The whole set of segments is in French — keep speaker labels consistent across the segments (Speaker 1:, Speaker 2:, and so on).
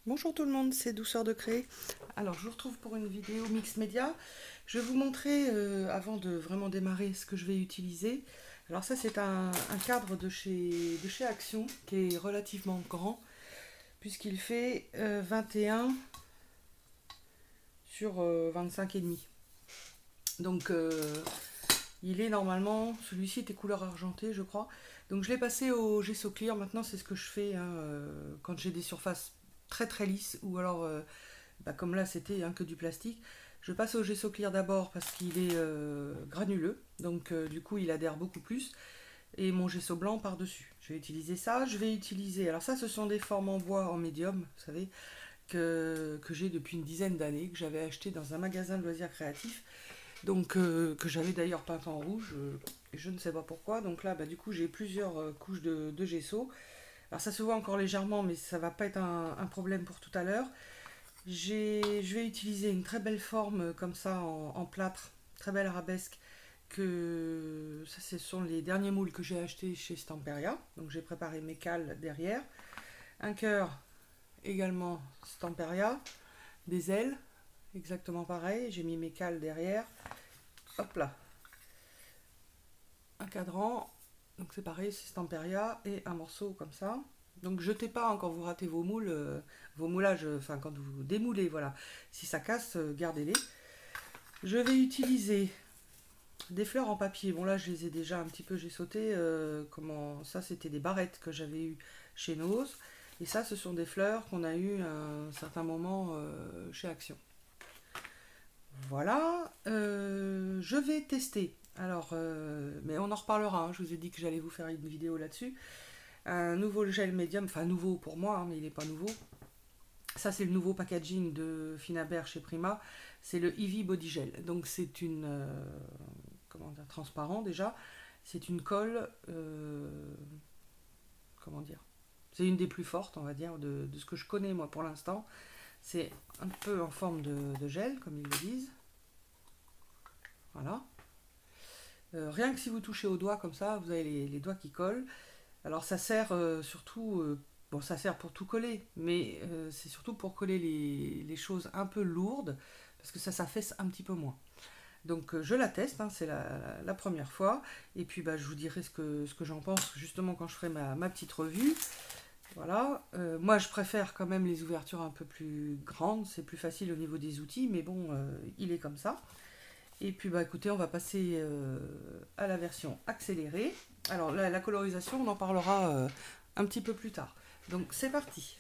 Speaker 1: Bonjour tout le monde, c'est Douceur de Créer. Alors je vous retrouve pour une vidéo mix média. Je vais vous montrer, avant de vraiment démarrer, ce que je vais utiliser. Alors ça c'est un cadre de chez Action qui est relativement grand puisqu'il fait 21 sur 25 et demi. Donc il est normalement, celui-ci était couleur argentée je crois. Donc je l'ai passé au gesso clear. Maintenant c'est ce que je fais hein, quand j'ai des surfaces très lisses ou alors comme là c'était que du plastique. Je passe au gesso clear d'abord parce qu'il est granuleux, donc du coup il adhère beaucoup plus. Et mon gesso blanc par-dessus. Je vais utiliser ça. Je vais utiliser. Alors, ça, ce sont des formes en bois en médium, vous savez, que j'ai depuis une dizaine d'années, que j'avais acheté dans un magasin de loisirs créatifs. Donc, que j'avais d'ailleurs peint en rouge. Je ne sais pas pourquoi. Donc là, du coup, j'ai plusieurs couches de gesso. Alors, ça se voit encore légèrement, mais ça va pas être un problème pour tout à l'heure. Je vais utiliser une très belle forme comme ça en plâtre, très belle arabesque. Ça, ce sont les derniers moules que j'ai achetés chez Stamperia. Donc j'ai préparé mes cales derrière. Un cœur également Stamperia. Des ailes, exactement pareil. J'ai mis mes cales derrière. Hop là. Un cadran. Donc c'est pareil, c'est Stamperia. Et un morceau comme ça. Donc jetez pas quand vous ratez vos moules, vos moulages, enfin quand vous démoulez, voilà. Si ça casse, gardez-les. Je vais utiliser des fleurs en papier. Bon là je les ai déjà un petit peu, j'ai sauté. Ça c'était des barrettes que j'avais eues chez Nose. Et ça ce sont des fleurs qu'on a eues à un certain moment chez Action. Voilà. Je vais tester. Alors, mais on en reparlera. Je vous ai dit que j'allais vous faire une vidéo là-dessus. Un nouveau gel médium, enfin nouveau pour moi, mais il n'est pas nouveau. Ça c'est le nouveau packaging de Finabert chez Prima. C'est le Eevee Body Gel. Donc c'est une comment dire, transparent déjà. C'est une colle, comment dire, c'est une des plus fortes, on va dire, de ce que je connais moi pour l'instant. C'est un peu en forme de gel, comme ils le disent. Voilà. Rien que si vous touchez aux doigts comme ça, vous avez les doigts qui collent. Alors ça sert surtout, bon ça sert pour tout coller, mais c'est surtout pour coller les choses un peu lourdes, parce que ça s'affaisse un petit peu moins. Donc je la teste, c'est la première fois. Et puis je vous dirai ce que j'en pense justement quand je ferai ma petite revue. Voilà. Moi je préfère quand même les ouvertures un peu plus grandes, c'est plus facile au niveau des outils, mais bon, il est comme ça. Et puis écoutez, on va passer à la version accélérée. Alors la colorisation, on en parlera un petit peu plus tard. Donc c'est parti.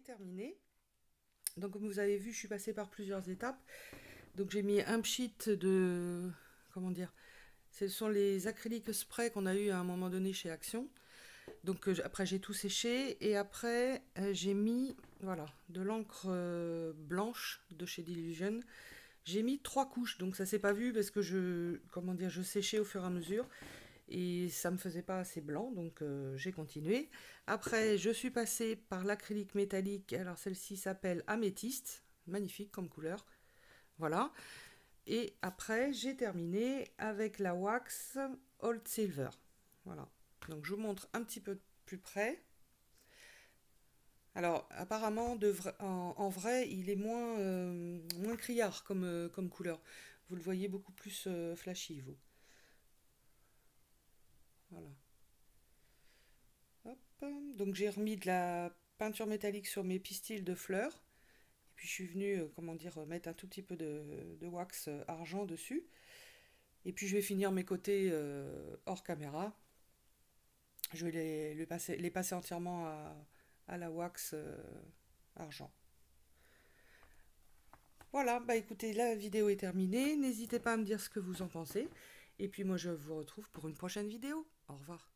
Speaker 1: terminé. Donc comme vous avez vu, je suis passée par plusieurs étapes. Donc j'ai mis un pchit de... Comment dire? Ce sont les acryliques spray qu'on a eu à un moment donné chez Action. Donc après j'ai tout séché et après j'ai mis voilà de l'encre blanche de chez Dylusion. J'ai mis 3 couches, donc ça s'est pas vu parce que je séchais au fur et à mesure et ça me faisait pas assez blanc, donc j'ai continué. Après je suis passée par l'acrylique métallique, alors celle-ci s'appelle Améthyste, magnifique comme couleur, voilà. Et après j'ai terminé avec la wax Old Silver, voilà. Donc je vous montre un petit peu plus près. Alors apparemment en vrai il est moins criard comme couleur. Vous le voyez beaucoup plus flashy vous. Voilà. Hop. Donc j'ai remis de la peinture métallique sur mes pistils de fleurs. Et puis je suis venue mettre un tout petit peu de wax argent dessus. Et puis je vais finir mes côtés hors caméra. Je vais les passer entièrement à la wax argent. Voilà, bah écoutez, la vidéo est terminée. N'hésitez pas à me dire ce que vous en pensez. Et puis moi, je vous retrouve pour une prochaine vidéo. Au revoir.